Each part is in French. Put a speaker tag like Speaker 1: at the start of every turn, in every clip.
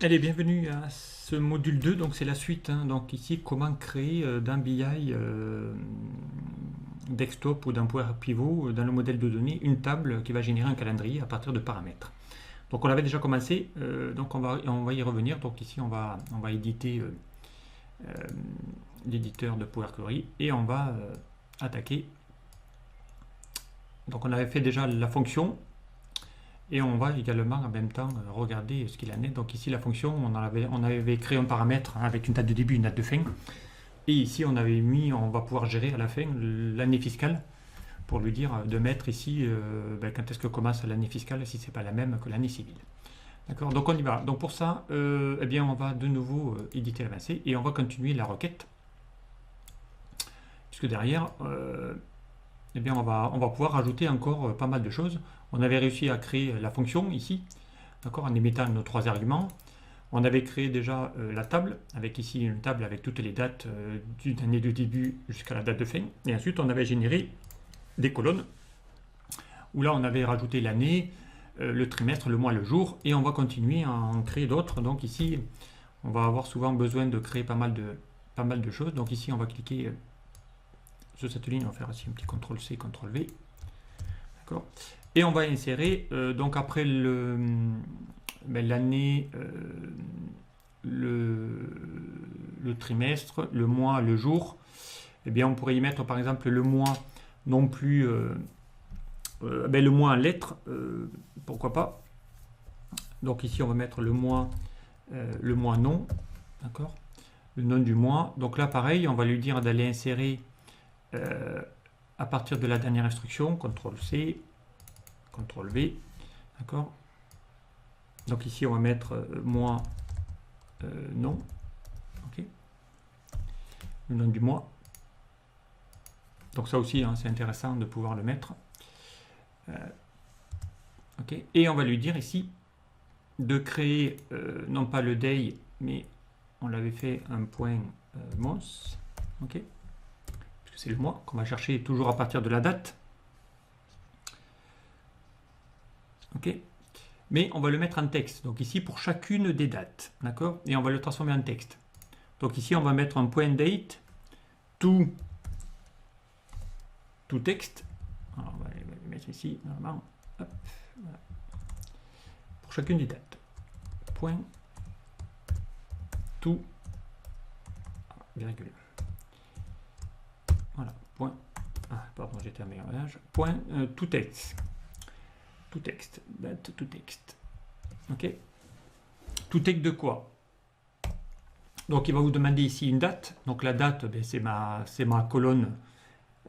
Speaker 1: Allez, bienvenue à ce module 2, donc c'est la suite. Donc ici, comment créer d'un BI desktop ou d'un Power Pivot dans le modèle de données une table qui va générer un calendrier à partir de paramètres. Donc on avait déjà commencé, donc on va y revenir. Donc ici, on va éditer euh, l'éditeur de Power Query et on va attaquer. Donc on avait fait déjà la fonction. Et on va également en même temps regarder ce qu'il en est. Donc ici la fonction, on avait créé un paramètre avec une date de début, une date de fin. Et ici on va pouvoir gérer à la fin l'année fiscale pour lui dire de mettre ici quand est-ce que commence l'année fiscale si c'est pas la même que l'année civile. D'accord. Donc on y va. Donc pour ça, eh bien on va de nouveau éditer l'avancée et on va continuer la requête puisque derrière eh bien on va pouvoir rajouter encore pas mal de choses. On avait réussi à créer la fonction ici, d'accord, en émettant nos trois arguments. On avait créé déjà la table, avec ici une table avec toutes les dates d'une année de début jusqu'à la date de fin. Et ensuite, on avait généré des colonnes, où là, on avait rajouté l'année, le trimestre, le mois, le jour, et on va continuer à en créer d'autres. Donc ici, on va avoir souvent besoin de créer pas mal de choses. Donc ici, on va cliquer sur cette ligne, on va faire aussi un petit CTRL-C, CTRL-V. D'accord. Et on va insérer, donc après l'année, le trimestre, le mois, le jour, eh bien on pourrait y mettre par exemple le mois non plus, le mois en lettres, pourquoi pas. Donc ici on va mettre le mois non, d'accord, le nom du mois. Donc là pareil, on va lui dire d'aller insérer à partir de la dernière instruction, CTRL-C, CTRL-V, d'accord. Donc ici on va mettre mois non, ok, le nom du mois. Donc ça aussi c'est intéressant de pouvoir le mettre. Ok. Et on va lui dire ici de créer non pas le day mais on l'avait fait un point month, ok, parce que c'est le mois qu'on va chercher toujours à partir de la date, ok. Mais on va le mettre en texte, donc ici pour chacune des dates, d'accord, et on va le transformer en texte. Donc ici on va mettre un point date to texte. Alors on va le mettre ici normalement. Hop, voilà. Pour chacune des dates. Point to virgule. Voilà. Point. Ah, pardon, j'étais à meilleur âge. Point to texte. To texte. Date to texte. Ok. To texte de quoi? Donc il va vous demander ici une date. Donc la date, c'est ma colonne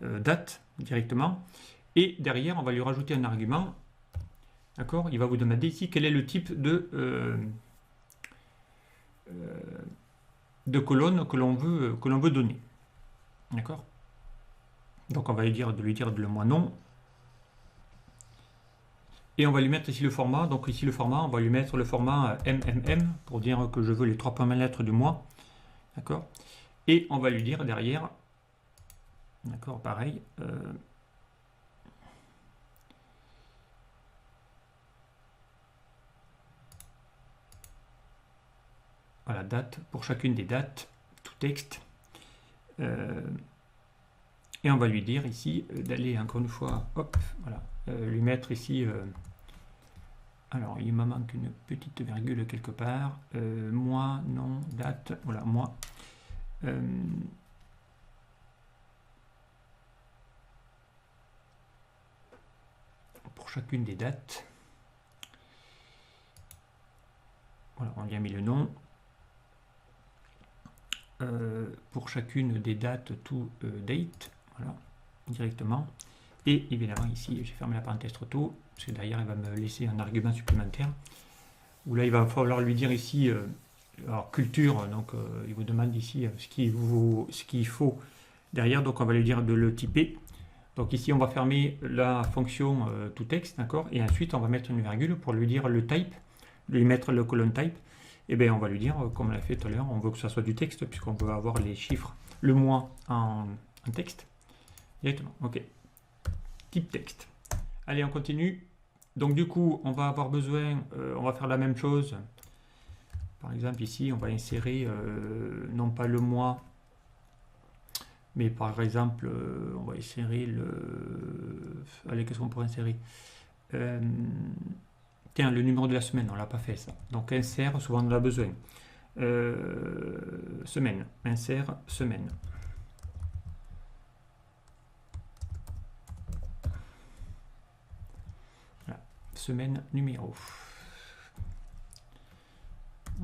Speaker 1: date directement. Et derrière, on va lui rajouter un argument. D'accord. Il va vous demander ici quel est le type de colonne que l'on veut donner. D'accord. Donc on va lui dire le mois non. Et on va lui mettre ici le format. Donc ici le format, on va lui mettre le format MMM pour dire que je veux les 3 premières lettres du mois. D'accord. Et on va lui dire derrière, d'accord, pareil, voilà, date pour chacune des dates, tout texte. Et on va lui dire ici d'aller encore une fois, hop, voilà, lui mettre ici, alors il me manque une petite virgule quelque part, mois, non, date, voilà, mois. Pour chacune des dates. Voilà, on y a mis le nom. Pour chacune des dates to date, voilà, directement. Et évidemment ici, j'ai fermé la parenthèse trop tôt, parce que derrière, il va me laisser un argument supplémentaire, où là, il va falloir lui dire ici, alors culture, donc il vous demande ici ce qu'il faut derrière, donc on va lui dire de le typer. Donc ici, on va fermer la fonction toText, d'accord, et ensuite, on va mettre une virgule pour lui dire le type, lui mettre le colonne type. Et bien, on va lui dire, comme on l'a fait tout à l'heure, on veut que ça soit du texte, puisqu'on veut avoir les chiffres, le mois en texte. Directement, ok. Type texte. Allez, on continue. Donc du coup, on va avoir besoin, on va faire la même chose Par exemple, ici, on va insérer non pas le mois, mais par exemple, on va insérer le... Allez, qu'est-ce qu'on pourrait insérer? Tiens, le numéro de la semaine, on ne l'a pas fait ça. Donc insère, souvent on en a besoin. Semaine, insère semaine. Voilà. Semaine numéro.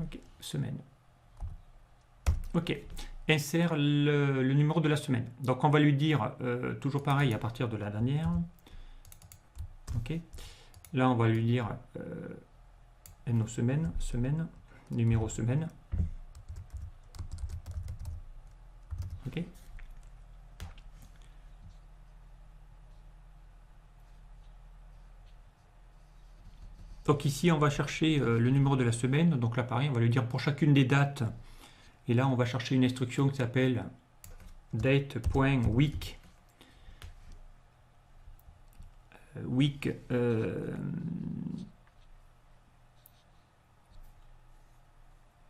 Speaker 1: Ok, semaine. Ok, insère le numéro de la semaine. Donc on va lui dire, toujours pareil à partir de la dernière. Ok, là on va lui dire NO semaine, semaine, numéro semaine. Ok. Donc ici, on va chercher le numéro de la semaine. Donc là, pareil, on va lui dire pour chacune des dates. Et là, on va chercher une instruction qui s'appelle date.week. Week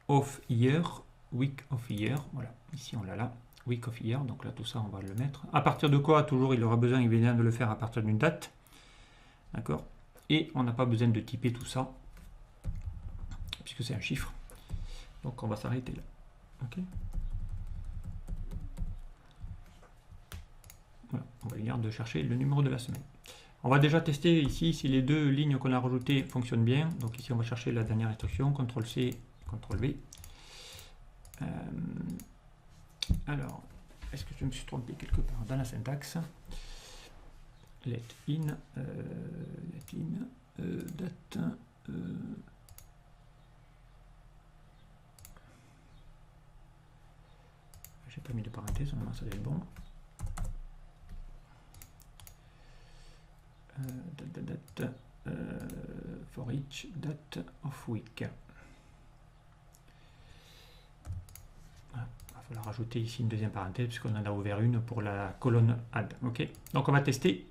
Speaker 1: of year. Week of year. Voilà, ici on l'a là. Week of year. Donc là, tout ça, on va le mettre. À partir de quoi? Toujours, il aura besoin, évidemment, de le faire à partir d'une date. D'accord? Et on n'a pas besoin de typer tout ça, puisque c'est un chiffre. Donc on va s'arrêter là. Ok. Voilà, on va lui dire de chercher le numéro de la semaine. On va déjà tester ici si les deux lignes qu'on a rajoutées fonctionnent bien. Donc ici on va chercher la dernière instruction, CTRL-C, CTRL-V. Alors, est-ce que je me suis trompé quelque part dans la syntaxe? Let in, date, j'ai pas mis de parenthèse, normalement ça doit être bon. Date, for each date of week. Voilà. Il va falloir rajouter ici une deuxième parenthèse puisqu'on en a ouvert une pour la colonne add. Ok, donc on va tester.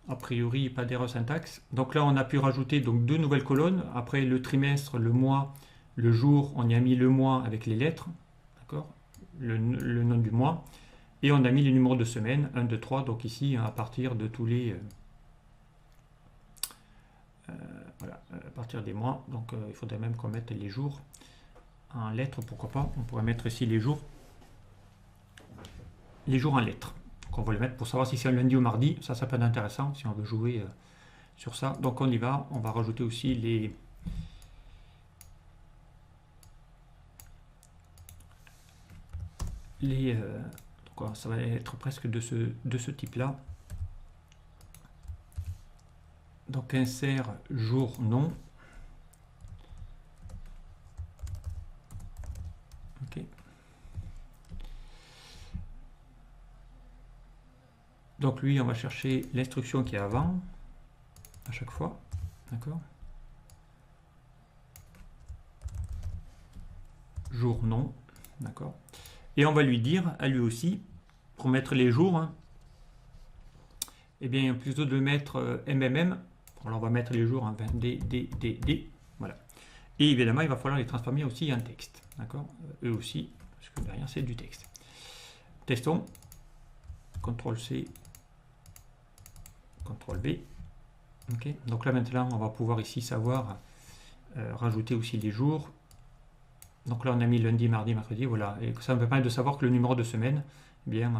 Speaker 1: A priori, pas d'erreur syntaxe. Donc là, on a pu rajouter donc deux nouvelles colonnes. Après le trimestre, le mois, le jour, on y a mis le mois avec les lettres. D'accord, le nom du mois. Et on a mis les numéros de semaine, 1, 2, 3. Donc ici, à partir de tous les... voilà, à partir des mois. Donc il faudrait même qu'on mette les jours en lettres. Pourquoi pas? On pourrait mettre ici les jours en lettres. On va le mettre pour savoir si c'est un lundi ou mardi. Ça peut être intéressant si on veut jouer sur ça. Donc on y va. On va rajouter aussi donc ça va être presque de ce type-là. Donc insère jour non. Ok. Donc lui, on va chercher l'instruction qui est avant, à chaque fois, d'accord? Jour non, d'accord? Et on va lui dire, à lui aussi, pour mettre les jours, hein, eh bien, plutôt de mettre MMM, alors on va mettre les jours en D, voilà. Et évidemment, il va falloir les transformer aussi en texte, d'accord? Eux aussi, parce que derrière, c'est du texte. Testons, CTRL-C, CTRL-V. Ok, donc là maintenant on va pouvoir ici savoir rajouter aussi les jours. Donc là on a mis lundi, mardi, mercredi, voilà, et ça me permet de savoir que le numéro de semaine, eh bien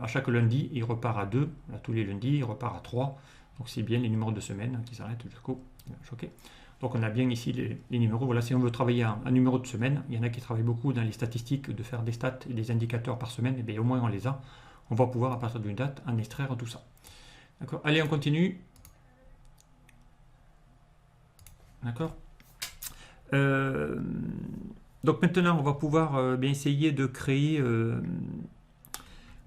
Speaker 1: à chaque lundi il repart à 2, à tous les lundis il repart à 3, donc c'est bien les numéros de semaine qui s'arrêtent jusqu'au choqué. Donc on a bien ici les numéros. Voilà, si on veut travailler un numéro de semaine, il y en a qui travaillent beaucoup dans les statistiques de faire des stats et des indicateurs par semaine, et bien au moins on les a. On va pouvoir à partir d'une date en extraire tout ça. D'accord. Allez, on continue. D'accord. Donc maintenant, on va pouvoir bien essayer de créer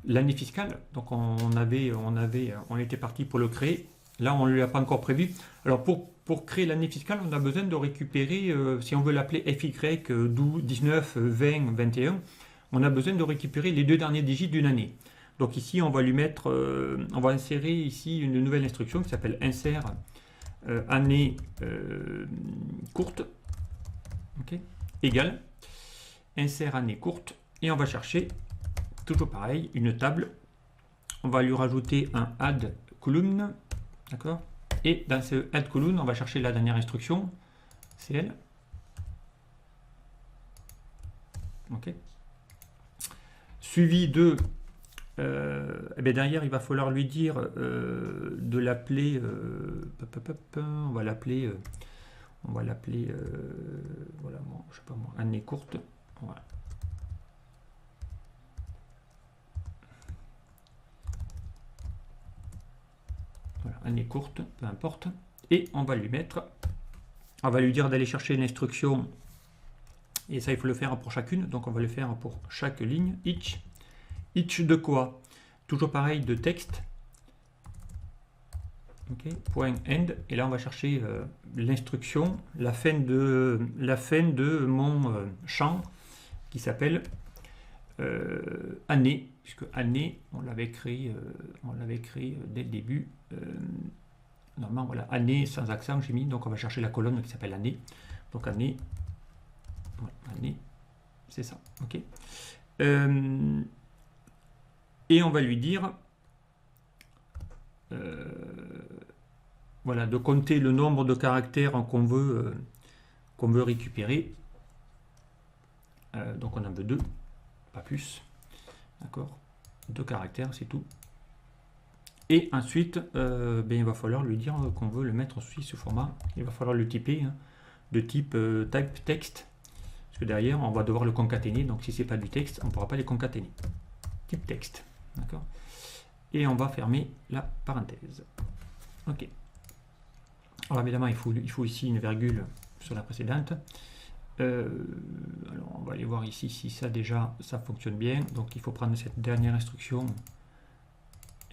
Speaker 1: l'année fiscale. Donc on était parti pour le créer. Là, on ne l'a pas encore prévu. Alors pour créer l'année fiscale, on a besoin de récupérer, si on veut l'appeler FY 12, 19, 20, 21, on a besoin de récupérer les deux derniers digits d'une année. Donc ici, on va lui mettre, on va insérer ici une nouvelle instruction qui s'appelle insert année courte. Ok, égal, insert année courte, et on va chercher, toujours pareil, une table. On va lui rajouter un add column, d'accord. Et dans ce add column, on va chercher la dernière instruction, c'est elle. Ok. Suivi de, eh bien derrière, il va falloir lui dire de l'appeler, on va l'appeler, voilà, bon, je sais pas moi, année courte, voilà. Voilà, année courte, peu importe. Et on va lui mettre, on va lui dire d'aller chercher l'instruction, et ça il faut le faire pour chacune, donc on va le faire pour chaque ligne, each. Each de quoi? Toujours pareil, de texte. Ok, point end, et là on va chercher l'instruction, la fin de mon champ qui s'appelle année, puisque année on l'avait créé dès le début. Normalement voilà, année sans accent j'ai mis, donc on va chercher la colonne qui s'appelle année, donc année, voilà, année, c'est ça, ok. Et on va lui dire voilà, de compter le nombre de caractères qu'on veut récupérer. Donc on en veut 2, pas plus, d'accord, 2 caractères, c'est tout. Et ensuite, il va falloir lui dire qu'on veut le mettre aussi sous format, il va falloir le typer, hein, de type type text, parce que derrière on va devoir le concaténer, donc si c'est pas du texte, on ne pourra pas les concaténer. Type texte, d'accord. Et on va fermer la parenthèse. Ok. Alors évidemment, il faut ici une virgule sur la précédente. Alors on va aller voir ici si ça déjà ça fonctionne bien. Donc il faut prendre cette dernière instruction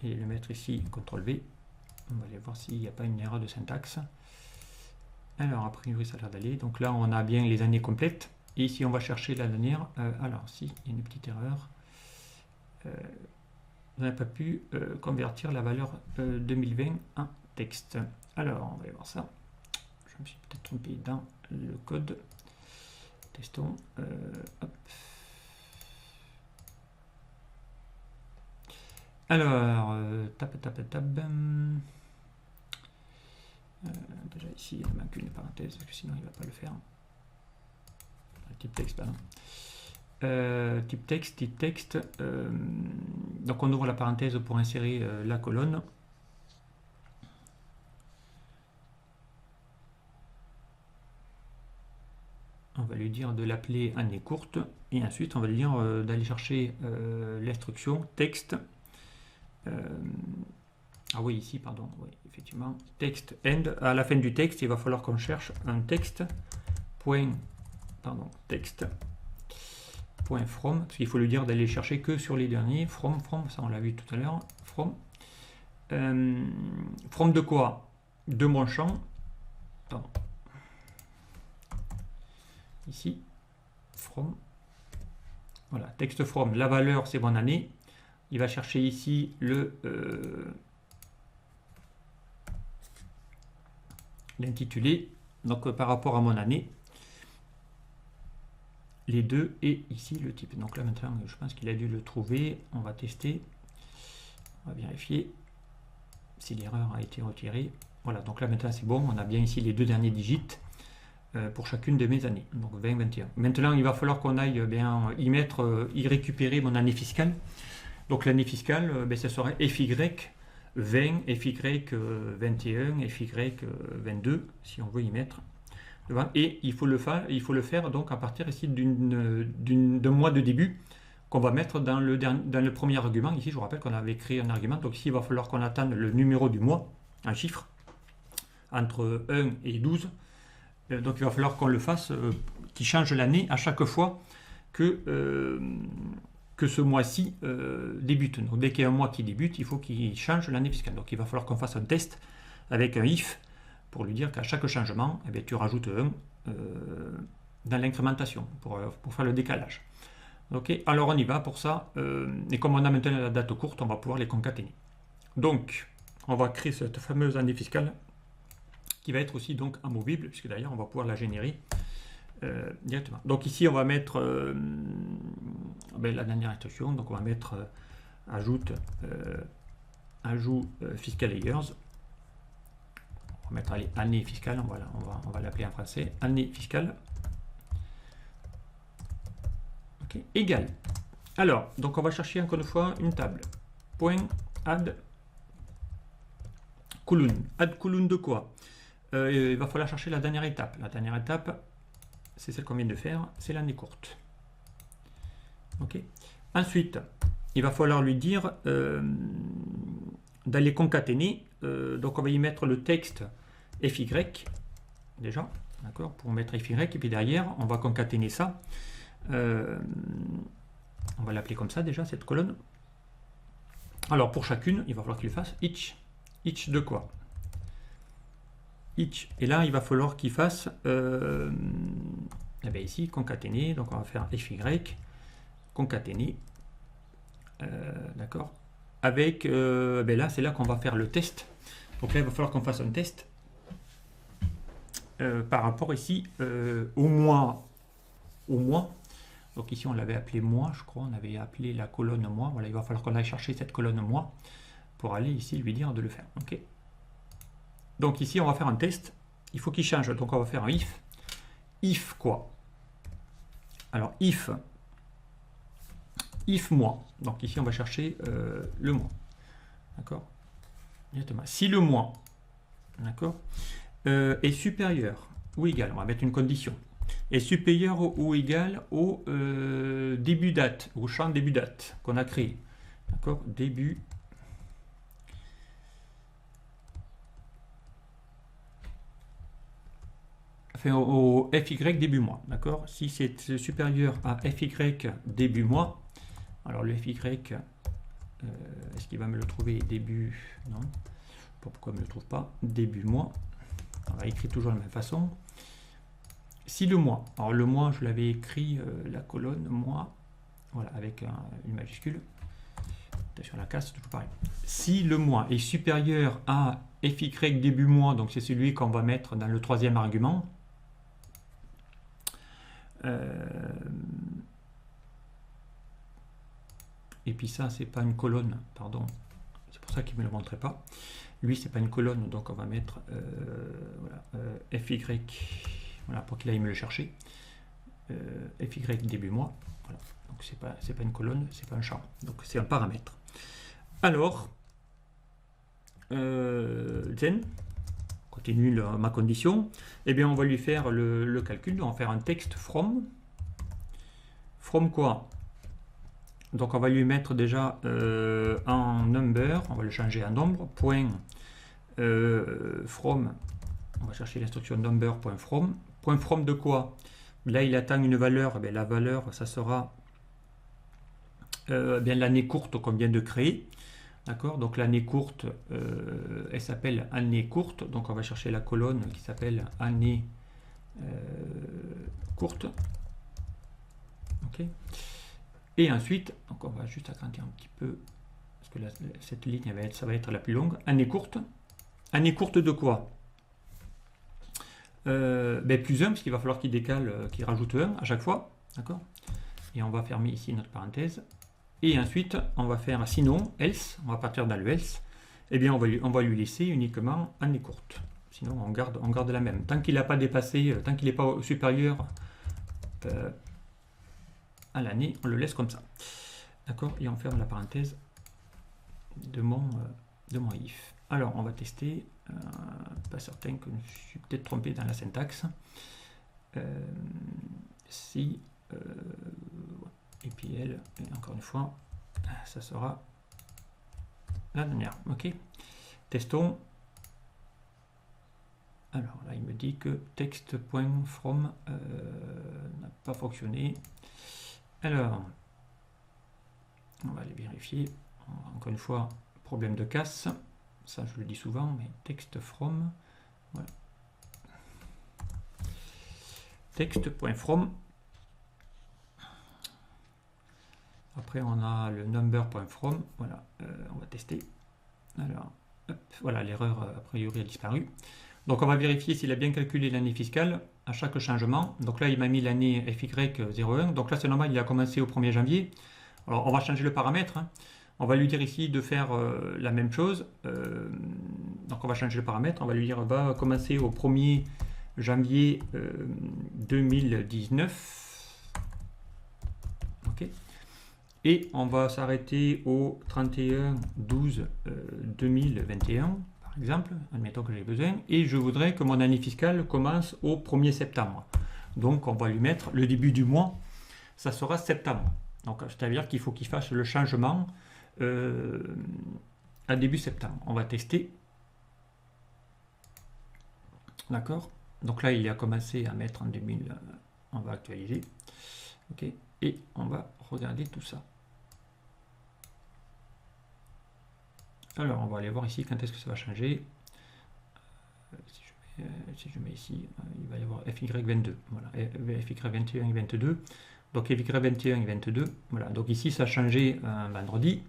Speaker 1: et le mettre ici, CTRL V. On va aller voir s'il n'y a pas une erreur de syntaxe. Alors a priori ça a l'air d'aller. Donc là on a bien les années complètes. Et ici on va chercher la dernière. Alors si, il y a une petite erreur. On n'a pas pu convertir la valeur 2020 en texte. Alors, on va aller voir ça. Je me suis peut-être trompé dans le code. Testons. Hop. Alors, tab. Déjà ici, il manque une parenthèse, parce que sinon il ne va pas le faire. Type texte, pardon. Type texte. Donc on ouvre la parenthèse pour insérer la colonne. On va lui dire de l'appeler année courte et ensuite on va lui dire d'aller chercher l'instruction texte. Ah oui, ici, pardon, oui, effectivement, texte end. À la fin du texte, il va falloir qu'on cherche un texte. Texte. Point from, parce qu'il faut lui dire d'aller chercher que sur les derniers. From, ça on l'a vu tout à l'heure. From de quoi? De mon champ. Pardon. Ici. From. Voilà, texte from. La valeur, c'est mon année. Il va chercher ici l'intitulé. Donc par rapport à mon année. Les deux et ici le type. Donc là maintenant je pense qu'il a dû le trouver. On va tester. On va vérifier si l'erreur a été retirée. Voilà, donc là maintenant c'est bon. On a bien ici les deux derniers digits pour chacune de mes années. Donc 20, 21. Maintenant il va falloir qu'on aille y récupérer mon année fiscale. Donc l'année fiscale, ce serait FY 20, FY 21, FY 22 si on veut y mettre. Et il faut le faire donc à partir ici d'un mois de début qu'on va mettre dans le premier argument. Ici, je vous rappelle qu'on avait créé un argument. Donc ici, il va falloir qu'on attende le numéro du mois, un chiffre, entre 1 et 12. Donc il va falloir qu'on le fasse, qui change l'année à chaque fois que ce mois-ci débute. Donc dès qu'il y a un mois qui débute, il faut qu'il change l'année fiscale. Donc il va falloir qu'on fasse un test avec un if pour lui dire qu'à chaque changement, tu rajoutes 1 dans l'incrémentation pour faire le décalage. Ok, alors on y va pour ça. Et comme on a maintenant la date courte, on va pouvoir les concaténer. Donc, on va créer cette fameuse année fiscale qui va être aussi donc amovible, puisque d'ailleurs on va pouvoir la générer directement. Donc ici, on va mettre la dernière instruction. Donc on va mettre ajout fiscal layers. On va mettre année fiscale. Voilà, on va l'appeler en français année fiscale. Ok, égal. Alors, donc on va chercher encore une fois une table. Point add column. Add column de quoi? Il va falloir chercher la dernière étape. La dernière étape, c'est celle qu'on vient de faire, c'est l'année courte. Ok. Ensuite, il va falloir lui dire d'aller concaténer. Donc on va y mettre le texte FY déjà, d'accord, pour mettre FY, et puis derrière, on va concaténer ça. On va l'appeler comme ça déjà, cette colonne. Alors pour chacune, il va falloir qu'il fasse each. Each de quoi? Each. Et là, il va falloir qu'il fasse ici, concaténer. Donc on va faire FY, concaténer. D'accord. Avec, là, c'est là qu'on va faire le test. Donc là, il va falloir qu'on fasse un test par rapport ici au mois. Donc ici, on l'avait appelé mois, je crois. On avait appelé la colonne mois. Voilà, il va falloir qu'on aille chercher cette colonne mois pour aller ici lui dire de le faire. Ok. Donc ici, on va faire un test. Il faut qu'il change. Donc on va faire un if. If quoi? Alors if mois. Donc ici, on va chercher le mois. D'accord? Si le mois, d'accord, est supérieur ou égal, on va mettre une condition, est supérieur ou égal au début date, au champ début date qu'on a créé. D'accord? Début. Enfin, au FY début mois. D'accord? Si c'est supérieur à FY début mois, alors le FY, est-ce qu'il va me le trouver début? Non. Pourquoi il ne me le trouve pas? Début mois. On va écrire toujours de la même façon. Si le mois, alors le mois, je l'avais écrit, la colonne mois, voilà, avec une majuscule. Attention à la casse, c'est toujours pareil. Si le mois est supérieur à FY début mois, donc c'est celui qu'on va mettre dans le troisième argument. Et puis ça, c'est pas une colonne, pardon. C'est pour ça qu'il ne me le montrait pas. Lui, c'est pas une colonne, donc on va mettre FY, voilà, pour qu'il aille me le chercher. FY début mois, voilà. Donc c'est pas une colonne, c'est pas un champ. Donc c'est un paramètre. Alors, then, continue ma condition. Eh bien, on va lui faire le calcul. On va faire un texte from. From quoi? Donc on va lui mettre déjà un number, on va le changer en nombre, point from, on va chercher l'instruction number.from. Point from de quoi? Là il attend une valeur, bien, la valeur ça sera bien l'année courte qu'on vient de créer. D'accord? Donc l'année courte, elle s'appelle année courte, donc on va chercher la colonne qui s'appelle année courte. Ok? Et ensuite, donc on va juste agrandir un petit peu, parce que là, cette ligne, ça va être la plus longue. Année courte. Année courte de quoi? Plus 1, parce qu'il va falloir qu'il décale, qu'il rajoute 1 à chaque fois. D'accord? Et on va fermer ici notre parenthèse. Et ensuite, on va faire sinon, else, on va partir dans le else. Eh bien, on va lui laisser uniquement année courte. Sinon, on garde la même. Tant qu'il n'a pas dépassé, tant qu'il n'est pas supérieur à l'année, on le laisse comme ça. D'accord? Et on ferme la parenthèse de mon if. Alors, on va tester. Pas certain que je suis peut-être trompé dans la syntaxe. Si et puis elle, et encore une fois, ça sera la dernière. Ok? Testons. Alors là, il me dit que text.from n'a pas fonctionné. Alors, on va aller vérifier. Encore une fois, problème de casse. Ça, je le dis souvent, mais text from. Voilà. Text.from. Après, on a le number.from. Voilà, on va tester. Alors, hop, voilà, l'erreur a priori a disparu. Donc on va vérifier s'il a bien calculé l'année fiscale à chaque changement. Donc là il m'a mis l'année FY01. Donc là c'est normal, il a commencé au 1er janvier. Alors on va changer le paramètre, hein. On va lui dire ici de faire la même chose. Donc on va changer le paramètre. On va lui dire va commencer au 1er janvier 2019. Ok. Et on va s'arrêter au 31/12/2021, par exemple, admettons que j'ai besoin, et je voudrais que mon année fiscale commence au 1er septembre. Donc on va lui mettre le début du mois, ça sera septembre. Donc c'est-à-dire qu'il faut qu'il fasse le changement à début septembre. On va tester. D'accord. Donc là il a commencé à mettre en 2000, on va actualiser. Ok. Et on va regarder tout ça. Alors, on va aller voir ici quand est-ce que ça va changer. Si je mets ici, il va y avoir FY22. Voilà, FY21 et 22. Donc FY21 et 22. Voilà, donc ici ça a changé un vendredi.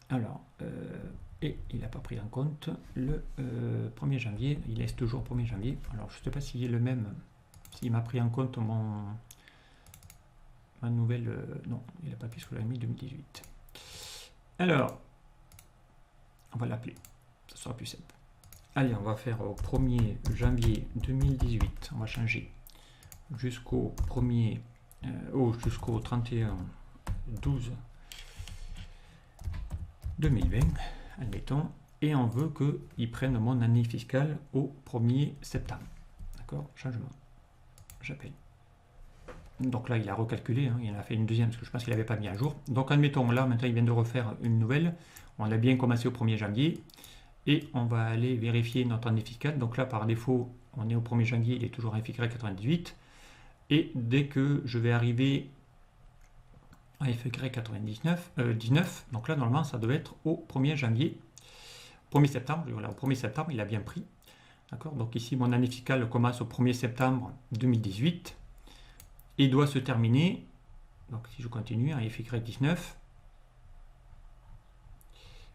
Speaker 1: Alors, et il n'a pas pris en compte le 1er janvier. Il laisse toujours 1er janvier. Alors, je ne sais pas s'il est le même. S'il m'a pris en compte ma nouvelle. Non, il n'a pas pris ce que j'avais mis 2018. Alors, on va l'appeler, ça sera plus simple. Allez, on va faire au 1er janvier 2018, on va changer jusqu'au 1er, jusqu'au 31/12/2020, admettons, et on veut qu'il prenne mon année fiscale au 1er septembre. D'accord, changement, j'appelle. Donc là, il a recalculé, hein, il en a fait une deuxième parce que je pense qu'il n'avait pas mis à jour. Donc admettons, là, maintenant, il vient de refaire une nouvelle. On a bien commencé au 1er janvier. Et on va aller vérifier notre année fiscale. Donc là, par défaut, on est au 1er janvier, il est toujours FY98. Et dès que je vais arriver à FY19, donc là, normalement, ça doit être au 1er janvier. 1er septembre, voilà, au 1er septembre, il a bien pris. D'accord. Donc ici, mon année fiscale commence au 1er septembre 2018. Et doit se terminer, donc si je continue, à FY19,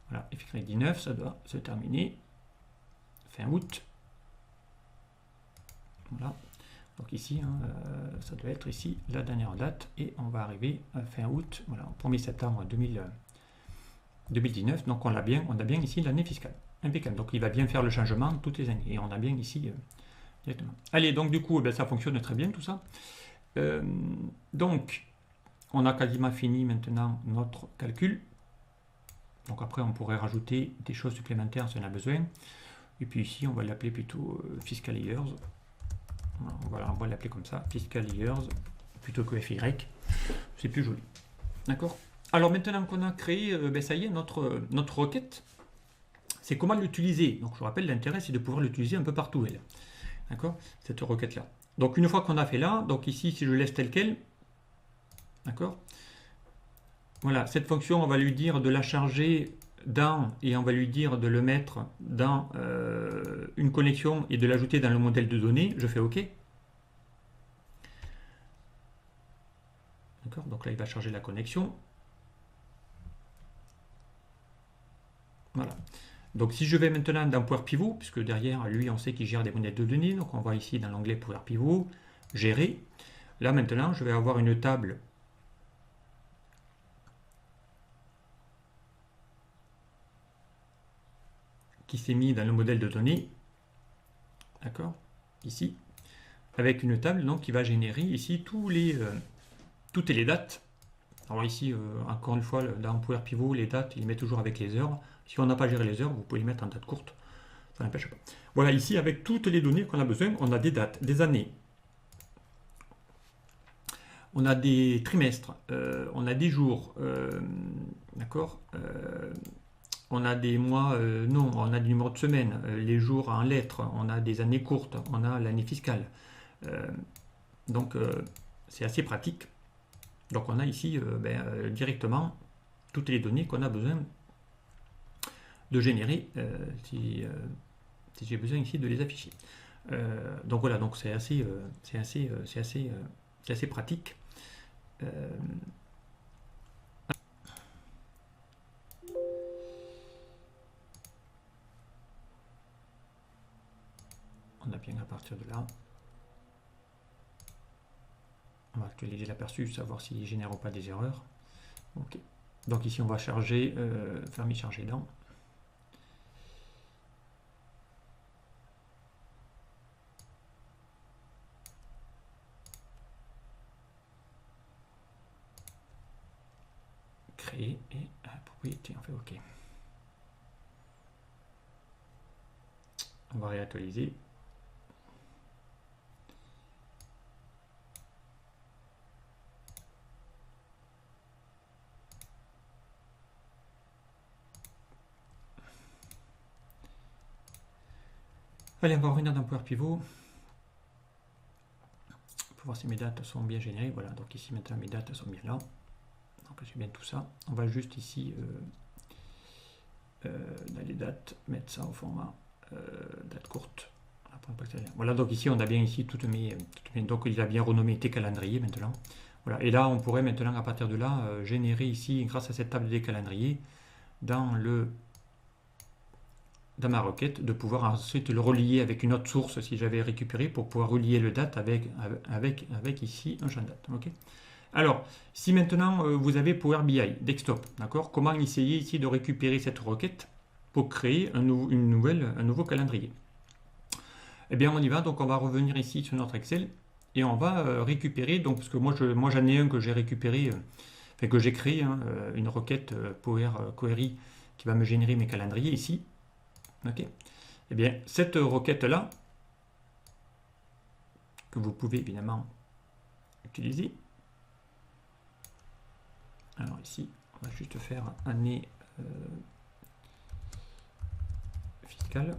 Speaker 1: voilà, FY19, ça doit se terminer fin août. Voilà, donc ici, hein, ça doit être ici la dernière date, et on va arriver à fin août, voilà, au 1er septembre 2019, donc on a bien ici l'année fiscale, impeccable, donc il va bien faire le changement toutes les années, et on a bien ici directement. Allez, donc du coup, ça fonctionne très bien tout ça. Donc, on a quasiment fini maintenant notre calcul. Donc après, on pourrait rajouter des choses supplémentaires si on a besoin. Et puis ici, on va l'appeler plutôt Fiscal Years. Voilà, on va l'appeler comme ça, Fiscal Years, plutôt que FY. C'est plus joli. D'accord. Alors maintenant qu'on a créé, ça y est, notre requête, c'est comment l'utiliser. Donc je vous rappelle, l'intérêt, c'est de pouvoir l'utiliser un peu partout. D'accord, cette requête-là. Donc une fois qu'on a fait là, donc ici si je laisse tel quel, d'accord, voilà, cette fonction on va lui dire de la charger dans, et on va lui dire de le mettre dans une connexion et de l'ajouter dans le modèle de données, je fais OK. D'accord, donc là il va charger la connexion. Voilà. Donc si je vais maintenant dans Power Pivot, puisque derrière lui on sait qu'il gère des modèles de données, donc on va ici dans l'onglet Power Pivot, gérer. Là maintenant je vais avoir une table qui s'est mise dans le modèle de données, d'accord, ici, avec une table donc qui va générer ici toutes les dates. Alors ici, encore une fois, dans Power Pivot, les dates, il les met toujours avec les heures. Si on n'a pas géré les heures, vous pouvez les mettre en date courte. Ça n'empêche pas. Voilà, ici, avec toutes les données qu'on a besoin, on a des dates, des années. On a des trimestres, on a des jours, d'accord, on a des mois, non, on a des numéros de semaine, les jours en lettres, on a des années courtes, on a l'année fiscale. Donc, c'est assez pratique. Donc on a ici directement toutes les données qu'on a besoin de générer si j'ai besoin ici de les afficher. Donc voilà, donc c'est assez pratique. on a bien à partir de là. On va actualiser l'aperçu, savoir s'il ne génère pas des erreurs. Ok. Donc ici on va charger, fermer charger dans. Créer et propriété, on fait OK. On va réactualiser. Allez, on va revenir dans Power Pivot pour voir si mes dates sont bien générées. Voilà, donc ici maintenant mes dates sont bien là. Donc j'ai bien tout ça. On va juste ici dans les dates mettre ça au format date courte. Voilà, donc ici on a bien ici toutes mes donc il a bien renommé tes calendriers maintenant. Voilà, et là on pourrait maintenant à partir de là générer ici grâce à cette table des calendriers dans ma requête de pouvoir ensuite le relier avec une autre source si j'avais récupéré pour pouvoir relier le date avec ici un champ date. Okay. Alors, si maintenant vous avez Power BI Desktop, d'accord, comment essayer ici de récupérer cette requête pour créer un nouveau calendrier? Eh bien, on y va. Donc, on va revenir ici sur notre Excel et on va récupérer. Donc, parce que moi j'en ai un que j'ai récupéré, enfin que j'ai créé, une requête Power Query qui va me générer mes calendriers ici. Ok. Eh bien, cette requête-là, que vous pouvez évidemment utiliser. Alors ici, on va juste faire année fiscale.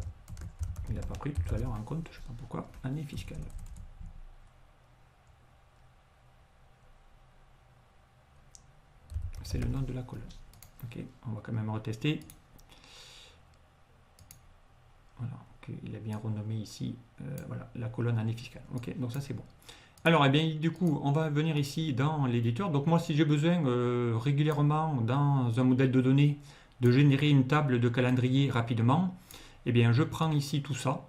Speaker 1: Il n'a pas pris tout à l'heure en compte, je ne sais pas pourquoi, année fiscale. C'est le nom de la colonne. Ok, on va quand même retester. Voilà, okay, il a bien renommé ici voilà, la colonne année fiscale. Ok, donc ça c'est bon. Alors, eh bien, du coup, on va venir ici dans l'éditeur. Donc moi, si j'ai besoin régulièrement dans un modèle de données de générer une table de calendrier rapidement, eh bien, je prends ici tout ça.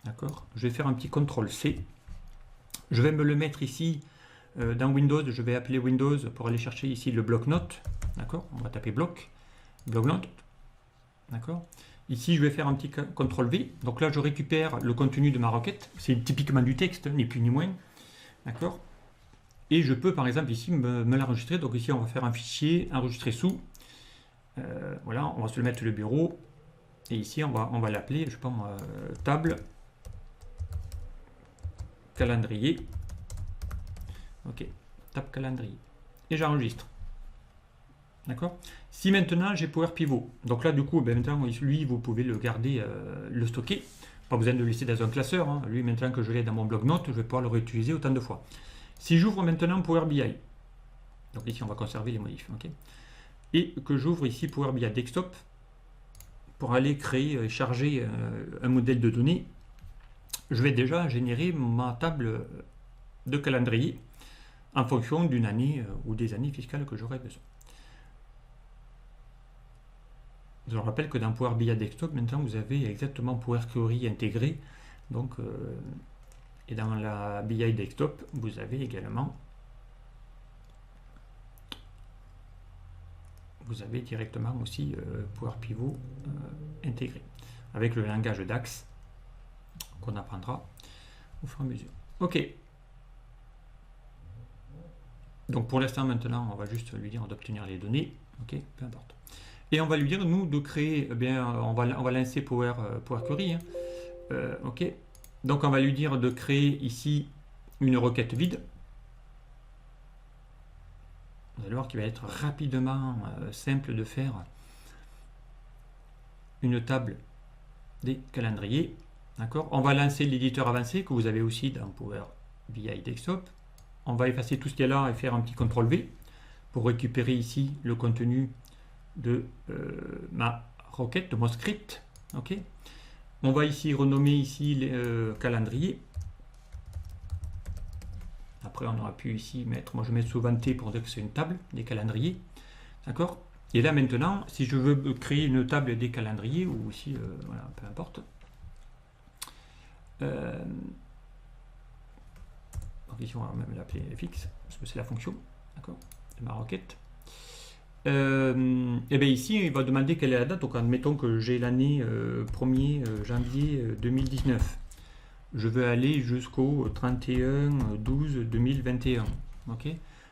Speaker 1: D'accord. Je vais faire un petit CTRL-C. Je vais me le mettre ici dans Windows. Je vais appeler Windows pour aller chercher ici le bloc-notes. D'accord. On va taper bloc-notes. D'accord. Ici, je vais faire un petit CTRL-V. Donc là, je récupère le contenu de ma requête. C'est typiquement du texte, ni plus ni moins. D'accord. Et je peux, par exemple, ici, me l'enregistrer. Donc ici, on va faire un fichier enregistré sous. Voilà, on va se le mettre le bureau. Et ici, on va l'appeler, je sais pas moi, table calendrier. Ok, table calendrier. Et j'enregistre. D'accord. Si maintenant j'ai Power Pivot, donc là du coup, ben, maintenant lui vous pouvez le garder, le stocker. Pas besoin de le laisser dans un classeur. Hein. Lui maintenant que je l'ai dans mon bloc-notes, je vais pouvoir le réutiliser autant de fois. Si j'ouvre maintenant Power BI, donc ici on va conserver les modifs, okay, et que j'ouvre ici Power BI Desktop pour aller créer et charger un modèle de données, je vais déjà générer ma table de calendrier en fonction d'une année ou des années fiscales que j'aurai besoin. Je rappelle que dans Power BI Desktop, maintenant vous avez exactement Power Query intégré. Donc, et dans la BI Desktop, vous avez également directement aussi Power Pivot intégré avec le langage DAX qu'on apprendra au fur et à mesure. Ok. Donc pour l'instant maintenant, on va juste lui dire d'obtenir les données. Ok, peu importe. Et on va lui dire, nous, de créer, eh bien, on va lancer Power Query. Hein. Ok. Donc, on va lui dire de créer ici une requête vide. Vous allez voir qu'il va être rapidement simple de faire une table des calendriers. D'accord. On va lancer l'éditeur avancé que vous avez aussi dans Power BI Desktop. On va effacer tout ce qu'il y a là et faire un petit CTRL-V pour récupérer ici le contenu de ma requête, de mon script. Ok. On va ici renommer ici les calendriers. Après, on aura pu ici mettre, moi je mets souvent T pour dire que c'est une table des calendriers. D'accord. Et là maintenant, si je veux créer une table des calendriers, ou aussi, voilà, peu importe, Donc ici, on va même l'appeler fx, parce que c'est la fonction, d'accord, de ma requête. Et bien ici, il va demander quelle est la date. Donc admettons que j'ai l'année 1er janvier 2019. Je veux aller jusqu'au 31/12/2021. Ok.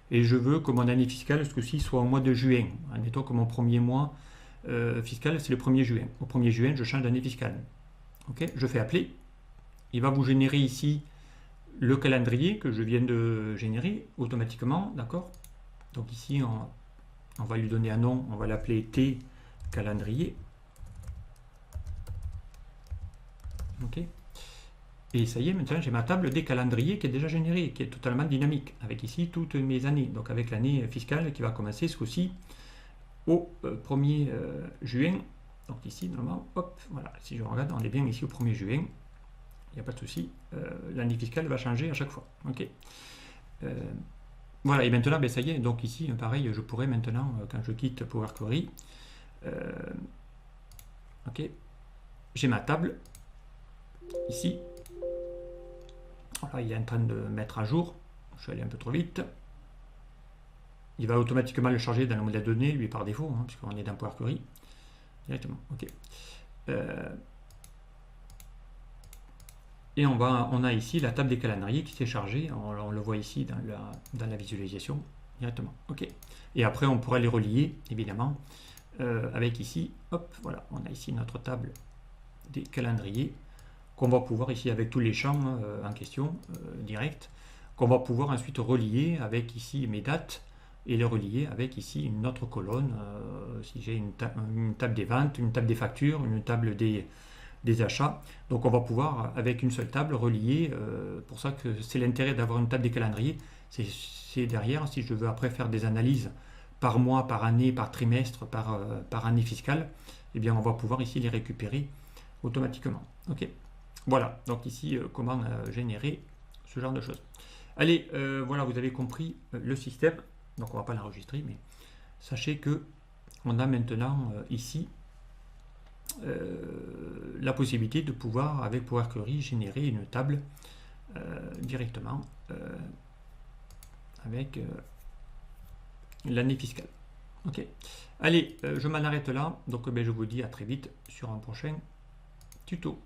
Speaker 1: Et je veux que mon année fiscale, ce coup-ci, soit au mois de juin. Admettons que mon premier mois fiscal, c'est le 1er juin. Au 1er juin, je change d'année fiscale. Ok. Je fais appeler. Il va vous générer ici le calendrier que je viens de générer automatiquement. D'accord. Donc ici, on va lui donner un nom. On va l'appeler T calendrier. Ok. Et ça y est, maintenant j'ai ma table des calendriers qui est déjà générée, qui est totalement dynamique, avec ici toutes mes années, donc avec l'année fiscale qui va commencer ce coup-ci au 1er juin. Donc ici, normalement, hop, voilà, si je regarde, on est bien ici au 1er juin, il n'y a pas de souci, l'année fiscale va changer à chaque fois. Ok. Voilà, et maintenant, ben, ça y est, donc ici, pareil, je pourrais maintenant, quand je quitte Power Query, ok, j'ai ma table, ici. Voilà, il est en train de mettre à jour. Je suis allé un peu trop vite. Il va automatiquement le charger dans le modèle de données, lui par défaut, hein, puisqu'on est dans Power Query. Directement. Ok. Et on a ici la table des calendriers qui s'est chargée. On le voit ici dans la visualisation directement. Ok. Et après, on pourra les relier, évidemment, avec ici. Hop, voilà. On a ici notre table des calendriers, qu'on va pouvoir ici avec tous les champs en question, direct, qu'on va pouvoir ensuite relier avec ici mes dates et les relier avec ici une autre colonne, si j'ai une table des ventes, une table des factures, une table des achats. Donc on va pouvoir avec une seule table relier, pour ça que c'est l'intérêt d'avoir une table des calendriers, c'est derrière, si je veux après faire des analyses par mois, par année, par trimestre, par année fiscale, eh bien on va pouvoir ici les récupérer automatiquement. Ok. Voilà, donc ici, comment générer ce genre de choses. Allez, voilà, vous avez compris le système. Donc, on ne va pas l'enregistrer, mais sachez que on a maintenant ici la possibilité de pouvoir, avec Power Query, générer une table directement avec l'année fiscale. Ok. Allez, je m'en arrête là. Donc, je vous dis à très vite sur un prochain tuto.